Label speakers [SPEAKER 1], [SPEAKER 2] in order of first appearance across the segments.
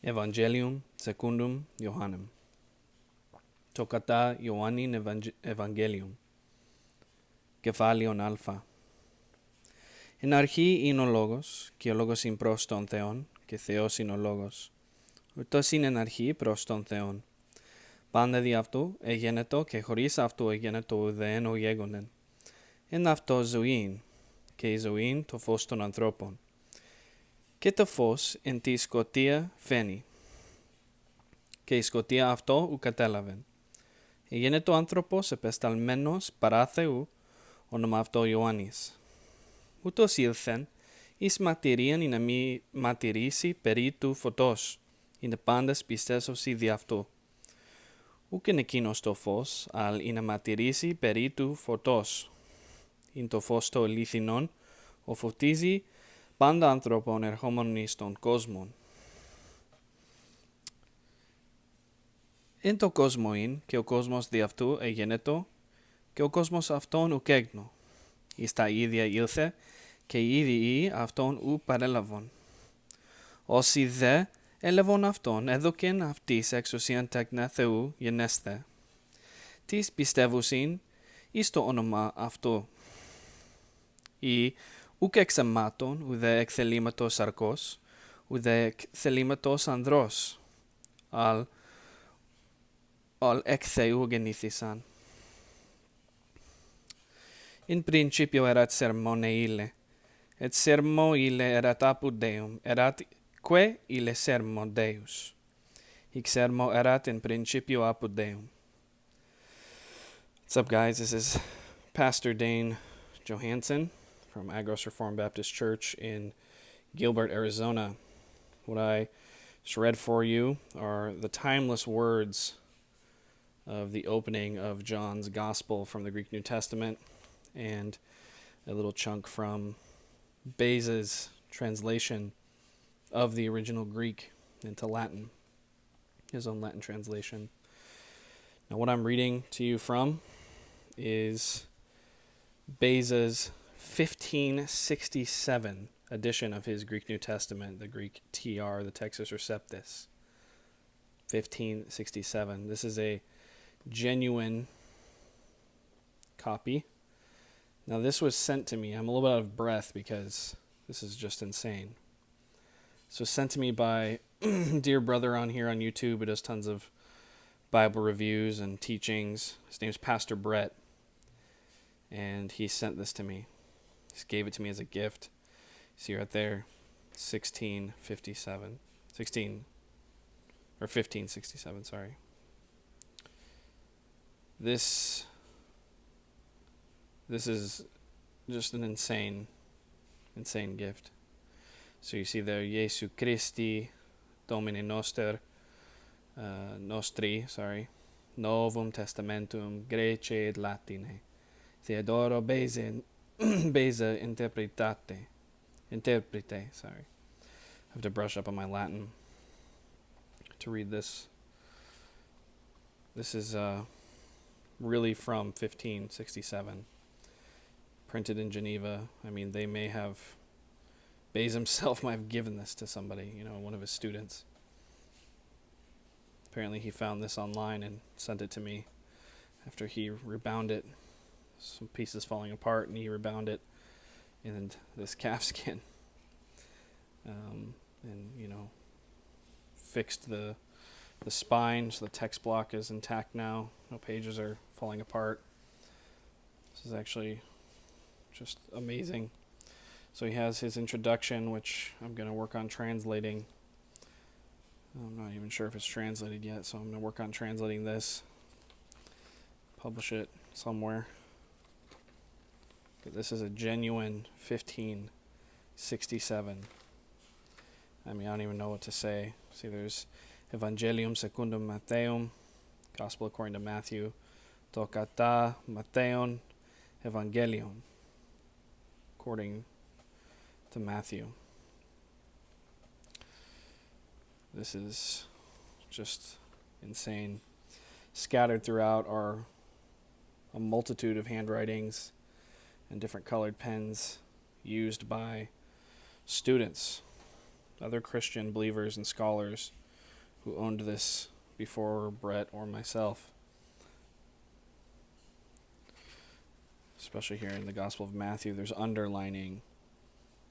[SPEAKER 1] Evangelium secundum Johannem. Το κατά Ιωάννην Evangelium. Κεφάλαιον Α. Εν αρχή είναι ο Λόγος, και ο Λόγος είναι προς τον Θεόν, και Θεός είναι ο Λόγος. Ούτως είναι εν αρχή προς τον Θεόν. Πάντα δι' αυτού εγένετο, και χωρίς αυτού εγένετο ουδέν ο γέγονεν. Εν αυτό ζωήν, και η ζωήν το φως των ανθρώπων. Και το φως εν τη σκοτία φαίνει. Και η σκοτία αυτό ου κατέλαβεν. Εγένετο άνθρωπος επεσταλμένος παρά Θεού, όνομα αυτό Ιωάννης. Ούτως ήλθεν, εις ματηρίαν είναι μη ματηρήσει περί του φωτός, είναι πάντες πιστέσωσι δι' αυτού. Ούκεν εκείνος το φως, αλ είναι ματηρήσει περί του φωτός. Είναι το φως το αληθινόν, ο φωτίζει πάντα άνθρωπον ερχόμενον εις τον κόσμον. Εν το κόσμο είναι, και ο κόσμος δι' αυτού εγένετο, και ο κόσμος αυτόν ουκ έγνω. Εις τα ίδια ήλθε, και οι ίδιοι αυτόν ου παρέλαβον. Όσοι δε έλαβον αυτόν, έδωκεν αυτοίς εξουσίαν τέκνα Θεού γενέσθε. Τις πιστεύουσιν εις το όνομα αυτού. Ή ουκ εξ αιμάτων, ουδέ εκ θελήματος σαρκός, ουδέ εκ θελήματος ανδρός, αλ εκ Θεού γεννήθησαν. In principio erat sermone ille, et sermo ille erat apud Deum, erat que ille sermo Deus. Hic sermo erat in principio apud Deum. What's up, guys? This is Pastor Dane Johansson from Agros Reformed Baptist Church in Gilbert, Arizona. What I just read for you are the timeless words of the opening of John's Gospel from the Greek New Testament, and a little chunk from Beza's translation of the original Greek into Latin, his own Latin translation. Now, what I'm reading to you from is Beza's 1567 edition of his Greek New Testament, the Greek TR, the Textus Receptus. 1567. This is a genuine copy. Now, this was sent to me. I'm a little bit out of breath because this is just insane. This was sent to me by a dear brother on here on YouTube who does tons of Bible reviews and teachings. His name's Pastor Brett, and he sent this to me. He just gave it to me as a gift. See right there, 1567, sorry. This is just an insane gift. So you see there, Jesu Christi Domini nostri, Novum Testamentum, Grece et Latine, Theodoro Beza Interprete, sorry. I have to brush up on my Latin to read this. This is really from 1567. Printed in Geneva. I mean, Beza himself might have given this to somebody, one of his students. Apparently he found this online and sent it to me after he rebound it. Some pieces falling apart, and he rebound it in this calfskin. And, fixed the spine, so the text block is intact now. No pages are falling apart. This is actually just amazing. So he has his introduction, which I'm going to work on translating. I'm not even sure if it's translated yet, so I'm going to work on translating this. Publish it somewhere. This is a genuine 1567. I mean, I don't even know what to say. See, there's Evangelium secundum Mattheum, Gospel according to Matthew. To kata Mattheon Evangelion, according to Matthew. This is just insane. Scattered throughout are a multitude of handwritings and different colored pens used by students, other Christian believers and scholars who owned this before Brett or myself. Especially here in the Gospel of Matthew, there's underlining,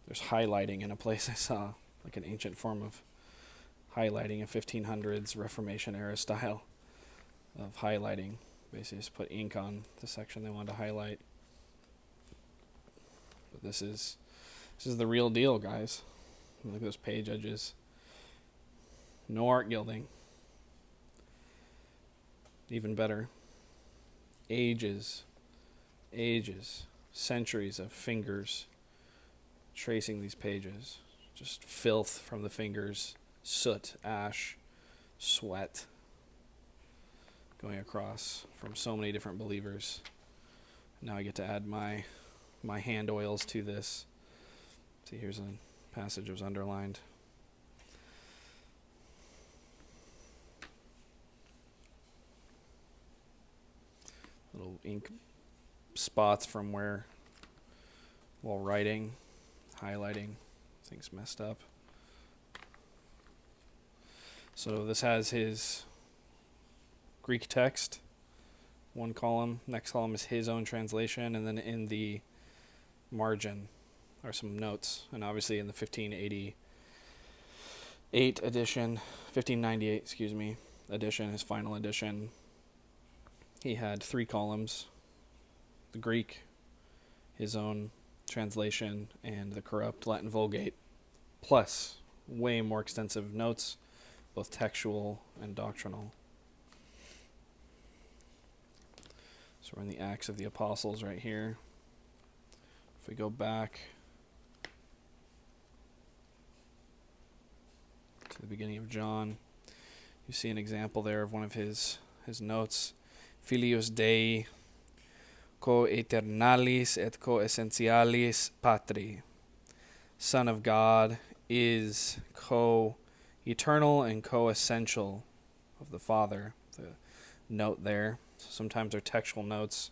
[SPEAKER 1] there's highlighting in a place I saw, like an ancient form of highlighting, a 1500s Reformation era style of highlighting. Basically just put ink on the section they wanted to highlight. But this is the real deal, guys. Look at those page edges. No art gilding. Even better. Ages, centuries of fingers tracing these pages. Just filth from the fingers, soot, ash, sweat going across from so many different believers. Now I get to add my hand oils to this. See, here's a passage that was underlined. Little ink spots from where, while writing, highlighting, things messed up. So this has his Greek text, one column. Next column is his own translation, and then in the margin are some notes. And obviously in the 1598 edition, his final edition, he had 3 columns: the Greek, his own translation, and the corrupt Latin Vulgate, plus way more extensive notes, both textual and doctrinal. So we're in the Acts of the Apostles right here. If we go back to the beginning of John, you see an example there of one of his notes. Filius Dei, co aeternalis et co essentialis patri. Son of God is co-eternal and co-essential of the Father. The note there. Sometimes they're textual notes,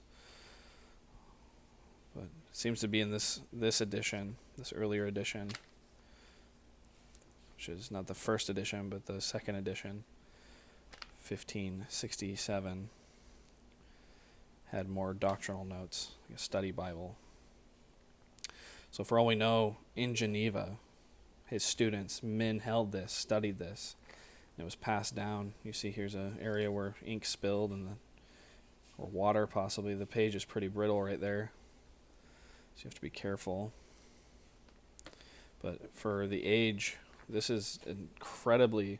[SPEAKER 1] but it seems to be in this edition, this earlier edition, which is not the first edition, but the second edition, 1567, had more doctrinal notes, like a study Bible. So for all we know, in Geneva, his students, men held this, studied this, and it was passed down. You see here's an area where ink spilled or water possibly. The page is pretty brittle right there, so you have to be careful. But for the age, this is incredibly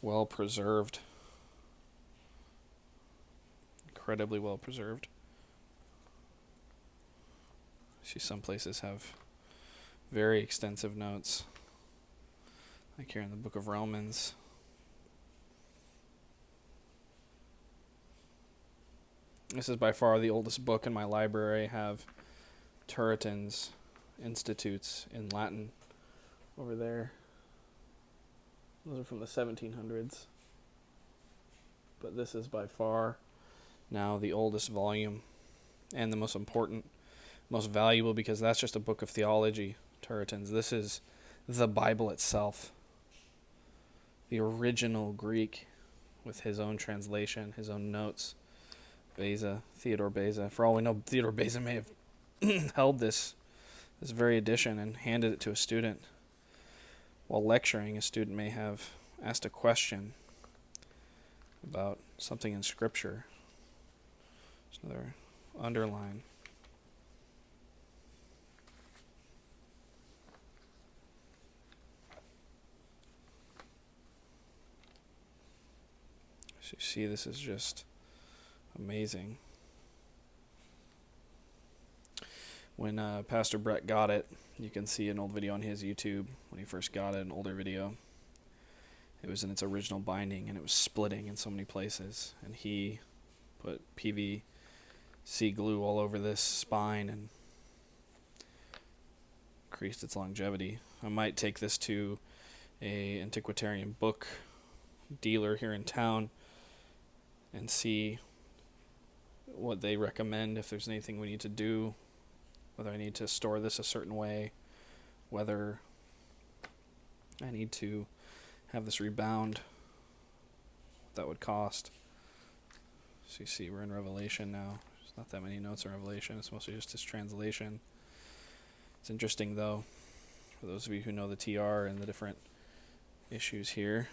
[SPEAKER 1] well preserved. Incredibly well preserved. See, some places have very extensive notes, like here in the book of Romans. This is by far the oldest book in my library. I have Turretin's Institutes in Latin over there. Those are from the 1700s. But this is by far now the oldest volume and the most important, most valuable, because that's just a book of theology, Turretin's. This is the Bible itself. The original Greek with his own translation, his own notes. Theodore Beza. For all we know, Theodore Beza may have held this very edition and handed it to a student. While lecturing, a student may have asked a question about something in Scripture. There's another underline. So you see, this is just amazing. When Pastor Brett got it, you can see an old video on his YouTube when he first got it, an older video. It was in its original binding, and it was splitting in so many places. And he put PVC glue all over this spine and increased its longevity. I might take this to a antiquarian book dealer here in town and see what they recommend, if there's anything we need to do, whether I need to store this a certain way, whether I need to have this rebound that would cost. So you see, we're in Revelation now. There's not that many notes in Revelation. It's mostly just his translation. It's interesting, though, for those of you who know the TR and the different issues here.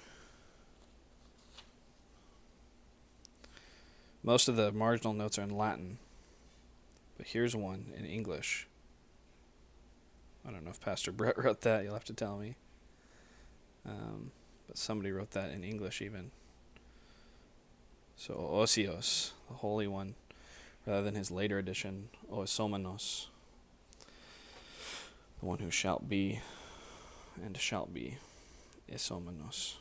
[SPEAKER 1] Most of the marginal notes are in Latin, but here's one in English. I don't know if Pastor Brett wrote that. You'll have to tell me. But somebody wrote that in English even. So Osios, the Holy One, rather than his later edition, Oisomenos, the one who shall be and shall be, Isomenos.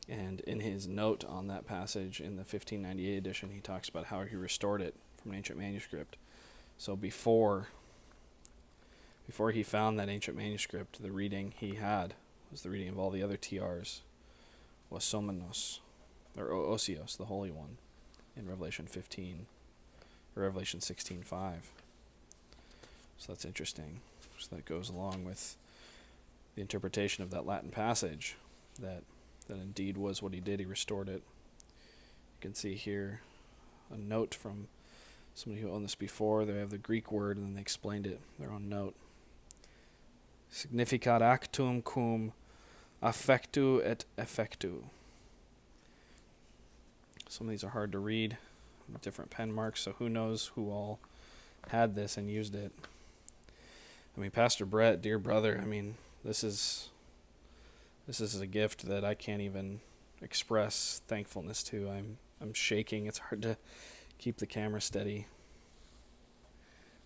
[SPEAKER 1] And in his note on that passage in the 1598 edition, he talks about how he restored it from an ancient manuscript. So before he found that ancient manuscript, the reading he had was the reading of all the other TRs, Oisomenos, or Osios, the Holy One, in Revelation 15, or Revelation 16:5. So that's interesting. So that goes along with the interpretation of that Latin passage, that indeed was what he did. He restored it. You can see here a note from somebody who owned this before. They have the Greek word, and then they explained it, their own note. Significat actum cum affectu et effectu. Some of these are hard to read, different pen marks, so who knows who all had this and used it. I mean, Pastor Brett, dear brother, I mean, this is a gift that I can't even express thankfulness to. I'm shaking. It's hard to keep the camera steady.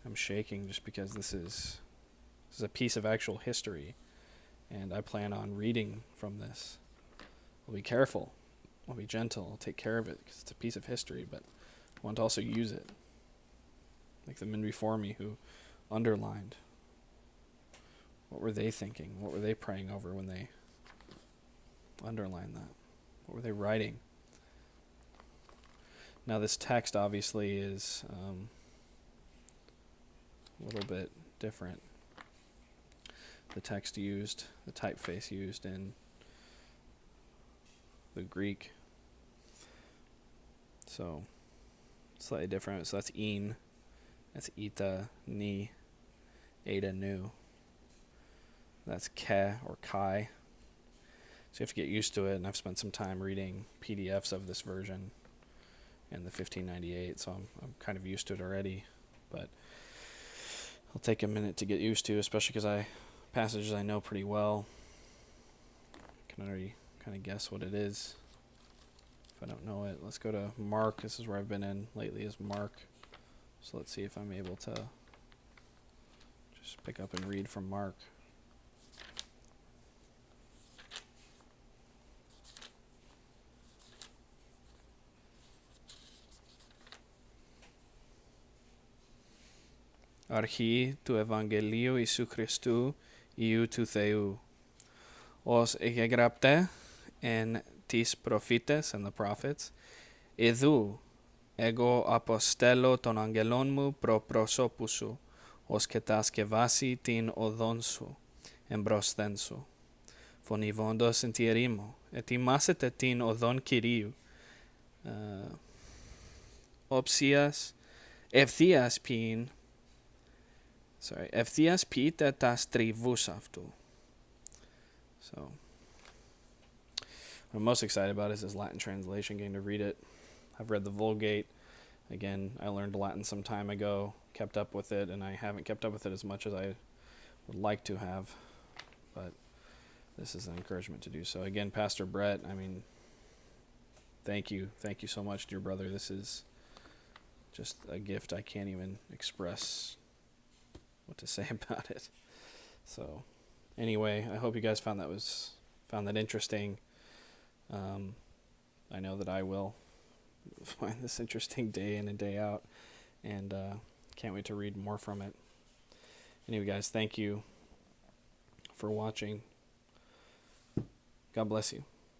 [SPEAKER 1] I'm shaking just because this is a piece of actual history, and I plan on reading from this. I'll be careful. I'll be gentle. I'll take care of it because it's a piece of history, but I want to also use it. Like the men before me who underlined. What were they thinking? What were they praying over when they underlined that? What were they writing? Now this text obviously is a little bit different. The text used, the typeface used in the Greek. So, slightly different. So that's een. That's ita, ni, eta, nu. That's ke or kai. So you have to get used to it, and I've spent some time reading PDFs of this version in the 1598, so I'm kind of used to it already. But it'll take a minute to get used to, especially because passages I know pretty well. I can already kind of guess what it is if I don't know it. Let's go to Mark. This is where I've been in lately, is Mark. So let's see if I'm able to just pick up and read from Mark. Αρχή του Ευαγγελίου Ιησού Χριστού, Υιού του Θεού. Ως εγγραφτέ εν τις προφήτες and the prophets, ιδού εγώ αποστέλω τον αγγελόν μου προ προσώπου σου, ως κατασκευάσει την οδόν σου, εμπρόσθεν σου. Φωνηβόντος εν τη ερήμο, ετοιμάσετε την οδόν Κυρίου, όψιας, ευθείας ποιήν, ευθείας ποιείτε τας τριβούς αυτού. So, what I'm most excited about is this Latin translation, getting to read it. I've read the Vulgate. Again, I learned Latin some time ago, kept up with it, and I haven't kept up with it as much as I would like to have. But this is an encouragement to do so. Again, Pastor Brett, I mean, thank you. Thank you so much, dear brother. This is just a gift I can't even express what to say about it. So, anyway, I hope you guys found that interesting. I know that I will find this interesting day in and day out, and can't wait to read more from it. Anyway, guys, thank you for watching. God bless you.